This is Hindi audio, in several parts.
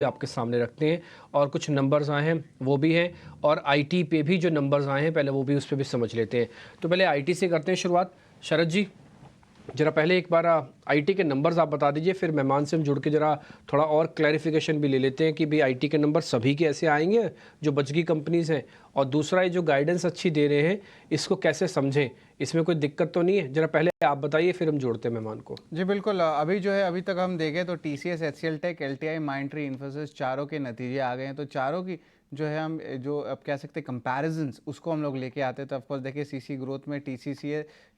आपके सामने रखते हैं और कुछ नंबर्स आए हैं वो भी हैं, और आईटी पे भी जो नंबर्स आए हैं पहले वो भी उस पे भी समझ लेते हैं। तो पहले आईटी से करते हैं शुरुआत। शरद जी, जरा पहले एक बार आईटी के नंबर्स आप बता दीजिए, फिर मेहमान से हम जुड़ के जरा थोड़ा और क्लैरिफिकेशन भी ले लेते हैं कि भाई आईटी के नंबर सभी के ऐसे आएंगे जो बचगी कंपनीज हैं, और दूसरा ये जो गाइडेंस अच्छी दे रहे हैं इसको कैसे समझें, इसमें कोई दिक्कत तो नहीं है? जरा पहले आप बताइए फिर हम जोड़ते हैं मेहमान को। जी बिल्कुल। अभी जो है अभी तक हम देखें तो TCS, HCL tech, LTI, Mindtree, Infosys चारों के नतीजे आ गए हैं। तो चारों की जो है हम जो अब कह सकते हैं कंपैरिजन्स उसको हम लोग लेके आते हैं। तो ऑफकोर्स देखिए सीसी ग्रोथ में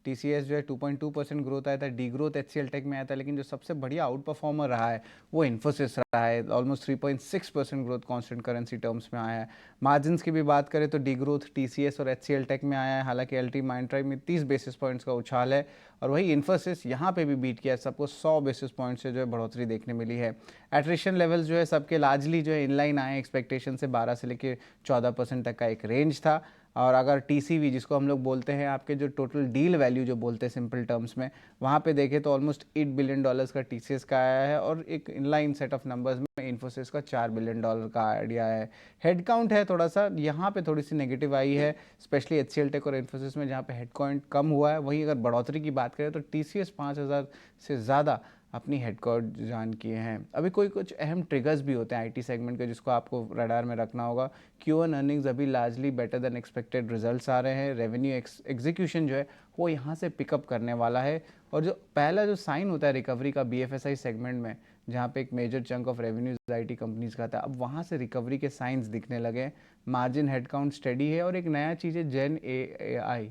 टीसीएस जो है 2.2% ग्रोथ आया था, डी ग्रोथ एचसीएल टेक में आया था, लेकिन जो सबसे बढ़िया आउट परफॉर्मर रहा है वो इन्फोसिस रहा है। Almost 3.6% growth constant currency terms में आया है। मार्जिन्स की भी बात करें तो डी ग्रोथ टीसीएस और एचसीएल टेक में आया है, हालांकि एलटी माइंडट्री में 30 बेसिस पॉइंट्स का उछाल है, और वही इन्फोसिस यहाँ पे भी बीट किया है, सबको 100 बेसिस पॉइंट से जो है बढ़ोतरी देखने मिली है। एट्रिशन लेवल्स जो है सबके लार्जली जो है इनलाइन आए एक्सपेक्टेशन से, 12 से लेकर 14% तक का एक रेंज था। और अगर टीसीवी जिसको हम लोग बोलते हैं, आपके जो टोटल डील वैल्यू जो बोलते हैं सिंपल टर्म्स में, वहाँ पे देखें तो ऑलमोस्ट $8 बिलियन का टीसीएस का आया है, और एक इनलाइन सेट ऑफ नंबर्स में इन्फोसिस का $4 बिलियन का आइडिया है। हेड काउंट है थोड़ा सा यहाँ पे थोड़ी सी नेगेटिव आई है, स्पेशली एचसीएल टेक और इन्फोसिस में, जहाँ पे हेड काउंट कम हुआ है। वहीं अगर बढ़ोतरी की बात करें तो टीसीएस 5,000 से ज़्यादा अपनी हेडकाउंट जान किए हैं। अभी कोई कुछ अहम ट्रिगर्स भी होते हैं आईटी सेगमेंट के जिसको आपको रडार में रखना होगा। Q1 अर्निंग्स अभी largely better than expected results आ रहे हैं। रेवेन्यू एग्जीक्यूशन जो है वो यहाँ से पिकअप करने वाला है, और जो पहला जो साइन होता है रिकवरी का बीएफएसआई सेगमेंट में, जहाँ पे एक major chunk of revenues IT companies का था, अब वहाँ से रिकवरी के साइंस दिखने लगे। मार्जिन हेडकाउंट स्टडी है, और एक नया चीज़ है जेन ए आई।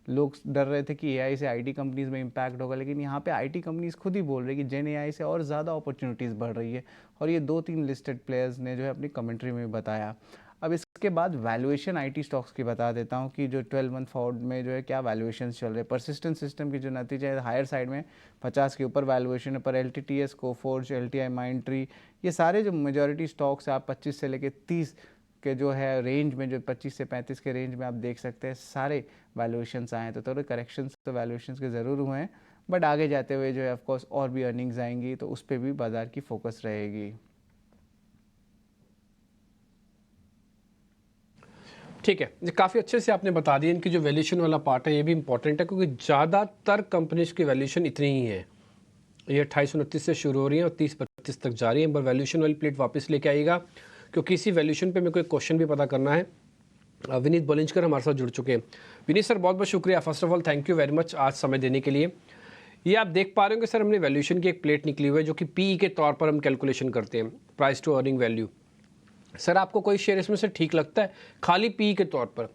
लोग डर रहे थे कि एआई से आईटी कंपनीज में इम्पैक्ट होगा, लेकिन यहाँ पे आईटी कंपनीज खुद ही बोल रही है कि जेन एआई से और ज़्यादा अपॉर्चुनिटीज़ बढ़ रही है, और ये 2-3 लिस्टेड प्लेयर्स ने जो है अपनी कमेंट्री में बताया। अब इसके बाद वैल्यूएशन आईटी स्टॉक्स की बता देता हूँ कि जो 12 मंथ फॉरवर्ड में जो है क्या वैल्यूएशन चल रहे हैं। परसिस्टेंट सिस्टम की जो नतीजा है हायर साइड में 50 के ऊपर वैल्यूएशन है, पर एलटीटीएस, कोफोर्ज, एलटीआई, माइंडट्री, ये सारे जो मेजॉरिटी स्टॉक्स है, आप 25 से लेकर 30 के जो है रेंज में, जो 25 से 35 के रेंज में आप देख सकते हैं सारे वैल्यूएशंस आए हैं। तो थोड़े करेक्शंस तो वैल्यूएशंस के ज़रूर हुए हैं, बट आगे जाते हुए जो है ऑफकोर्स और भी अर्निंग्स आएंगी, तो उस पर भी बाजार की फोकस रहेगी। ठीक है, ये काफ़ी अच्छे से आपने बता दिया। इनकी जो वैल्यूशन वाला पार्ट है ये भी इंपॉर्टेंट है, क्योंकि ज़्यादातर कंपनीज की वैल्यूशन इतनी ही है। ये 2829 से शुरू हो रही है और 30-32 तक जा रही है। एक बार वैल्यूशन वाली प्लेट वापस लेके आइएगा, क्योंकि इसी वैल्यूशन पे मेरे को एक क्वेश्चन भी पता करना है। विनीत बोलिंजकर हमारे साथ जुड़ चुके हैं। विनीत सर, बहुत बहुत शुक्रिया, first of all thank you very much आज समय देने के लिए। ये आप देख पा रहे होंगे सर, हमने वैल्यूशन की एक प्लेट निकली हुई है जो कि पीई के तौर पर हम कैलकुलेशन करते हैं, price to earning value. Sir आपको कोई शेयर इसमें से ठीक लगता है? खाली पी के तौर पर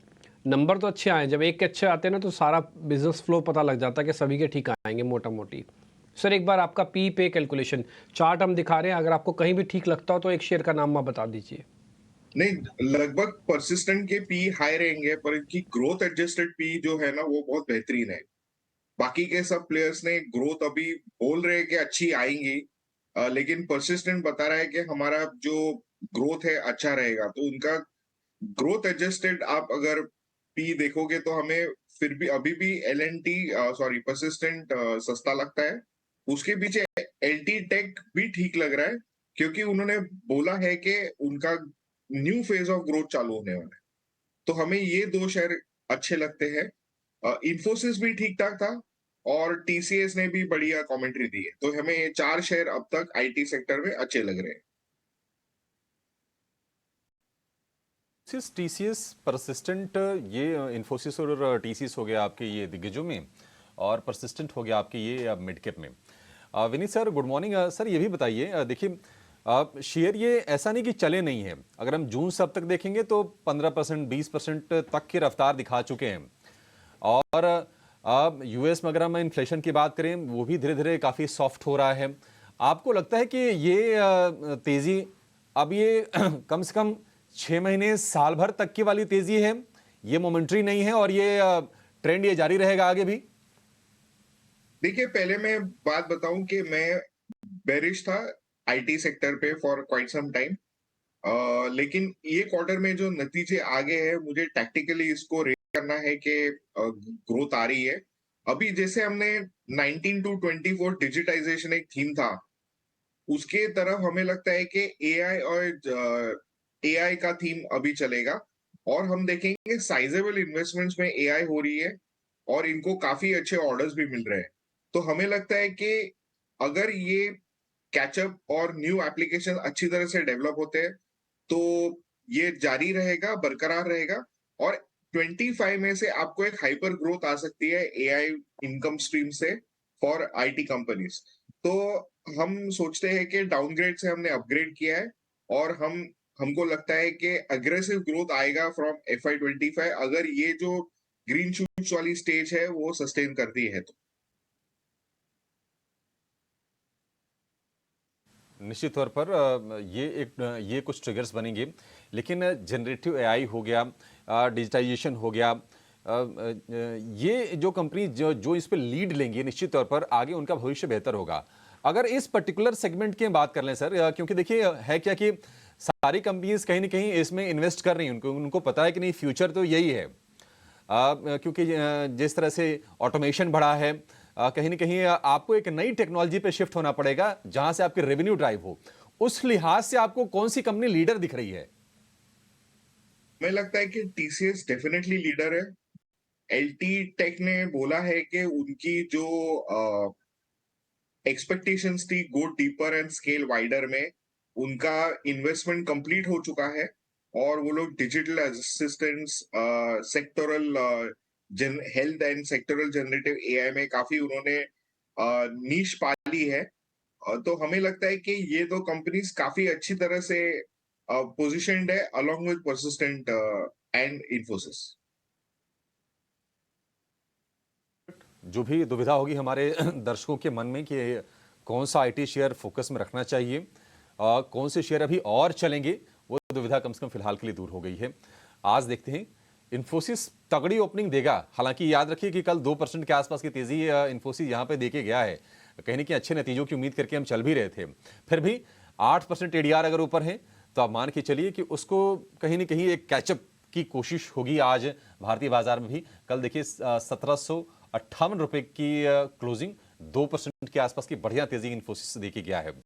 नंबर तो अच्छे आए, जब एक के अच्छे आते हैं ना तो सारा बिजनेस फ्लो पता लग जाता है कि सभी के ठीक आएंगे मोटा मोटी। सर एक बार आपका पी पे कैलकुलेशन चार्ट हम दिखा रहे हैं, अगर आपको कहीं भी ठीक लगता हो तो एक शेयर का नाम आप बता दीजिए। नहीं, लगभग परसिस्टेंट के पी हाई रहेंगे, पर इनकी ग्रोथ एडजस्टेड पी जो है ना वो बहुत बेहतरीन है। बाकी के सब प्लेयर्स ने ग्रोथ अभी बोल रहे हैं कि अच्छी आएंगी, लेकिन परसिस्टेंट बता रहा है कि हमारा जो ग्रोथ है अच्छा रहेगा। तो उनका ग्रोथ एडजस्टेड आप अगर पी देखोगे तो हमें फिर भी अभी भी L N T sorry Persistent सस्ता लगता है। उसके पीछे एल टी टेक भी ठीक लग रहा है, क्योंकि उन्होंने बोला है कि उनका न्यू फेज ऑफ ग्रोथ चालू होने वाला है। तो हमें ये दो शेयर अच्छे लगते हैं। इन्फोसिस भी ठीक ठाक था, और टीसीएस ने भी बढ़िया कमेंट्री दी है। तो हमें ये चार शेयर अब तक आईटी सेक्टर में अच्छे लग रहे हैं। टीसीएस, परसिस्टेंट, ये इन्फोसिस और टीसीएस हो गया आपके ये दिग्गजों में, और परसिस्टेंट हो गया आपके ये मिड कैप में। Vineet sir good morning. Sir ये भी बताइए, देखिए शेयर ये ऐसा नहीं कि चले नहीं है, अगर हम जून से अब तक देखेंगे तो 15%, 20% तक की रफ्तार दिखा चुके हैं। और यूएस में अगर हम इन्फ्लेशन की बात करें वो भी धीरे धीरे काफ़ी सॉफ्ट हो रहा है। आपको लगता है कि ये तेज़ी अब ये कम से कम 6 महीने साल भर तक की वाली तेज़ी है, ये मोमेंट्री नहीं है, और ये ट्रेंड ये जारी रहेगा आगे भी? देखिए, पहले मैं बात बताऊं कि मैं बेरिश था आईटी सेक्टर पे फॉर क्वाइट सम टाइम, लेकिन ये क्वार्टर में जो नतीजे आगे हैं, मुझे टैक्टिकली इसको रेट करना है कि ग्रोथ आ रही है। अभी जैसे हमने 19 टू 24 डिजिटाइजेशन एक थीम था, उसके तरफ हमें लगता है कि एआई और एआई का थीम अभी चलेगा और हम देखेंगे साइजेबल इन्वेस्टमेंट्स में एआई हो रही है और इनको काफी अच्छे ऑर्डर्स भी मिल रहे हैं। तो हमें लगता है कि अगर ये कैचअप और न्यू एप्लीकेशन अच्छी तरह से डेवलप होते हैं, तो ये जारी रहेगा, बरकरार रहेगा और 25 में से आपको एक हाइपर ग्रोथ आ सकती है एआई इनकम स्ट्रीम से फॉर आईटी कंपनीज। तो हम सोचते हैं कि डाउनग्रेड से हमने अपग्रेड किया है और हमको लगता है कि अग्रेसिव ग्रोथ आएगा फ्रॉम FY 25 अगर ये जो ग्रीन शूट्स वाली स्टेज है वो सस्टेन करती है तो। निश्चित तौर पर ये कुछ ट्रिगर्स बनेंगे, लेकिन जनरेटिव एआई हो गया, डिजिटाइजेशन हो गया, ये जो कंपनी जो इस पे लीड लेंगी निश्चित तौर पर आगे उनका भविष्य बेहतर होगा। अगर इस पर्टिकुलर सेगमेंट की बात कर लें सर, क्योंकि देखिए है क्या कि सारी कंपनीज कहीं ना कहीं इसमें इन्वेस्ट कर रही हैं, उनको पता है कि नहीं फ्यूचर तो यही है। क्योंकि जिस तरह से ऑटोमेशन बढ़ा है, कहीं ना कहीं आपको एक नई टेक्नोलॉजी पे शिफ्ट होना पड़ेगा जहां से आपके रेवेन्यू ड्राइव हो। उस लिहाज से आपको कौन सी कंपनी लीडर दिख रही है? हमें लगता है कि टीसीएस डेफिनेटली लीडर है। एलटी टेक ने बोला है कि उनकी जो एक्सपेक्टेशंस थी go deeper and scale wider में, उनका इन्वेस्टमेंट कंप्लीट हो चुका है और वो लोग digital assistants, sectoral health and sectoral generative AI में काफी उन्होंने नीश पाली है। तो हमें लगता है कि ये दो कंपनीज काफी अच्छी तरह से पोजीशनड है along with persistent and Infosys. जो भी दुविधा होगी हमारे दर्शकों के मन में कि कौन सा आईटी शेयर फोकस में रखना चाहिए, कौन से शेयर अभी और चलेंगे, वो दुविधा कम से कम फिलहाल के लिए दूर हो गई है। आज देखते हैं इन्फोसिस तगड़ी ओपनिंग देगा। हालांकि याद रखिए कि कल 2% के आसपास की तेजी इन्फोसिस यहां पे देके गया है। कहीं ना कहीं अच्छे नतीजों की उम्मीद करके हम चल भी रहे थे, फिर भी 8% एडीआर अगर ऊपर है तो आप मान के चलिए कि उसको कहीं ना कहीं एक कैचअप की कोशिश होगी आज भारतीय बाजार में भी। कल देखिए 1758 रुपए की क्लोजिंग, 2% के आसपास की बढ़िया तेजी इन्फोसिस से देखी गया है।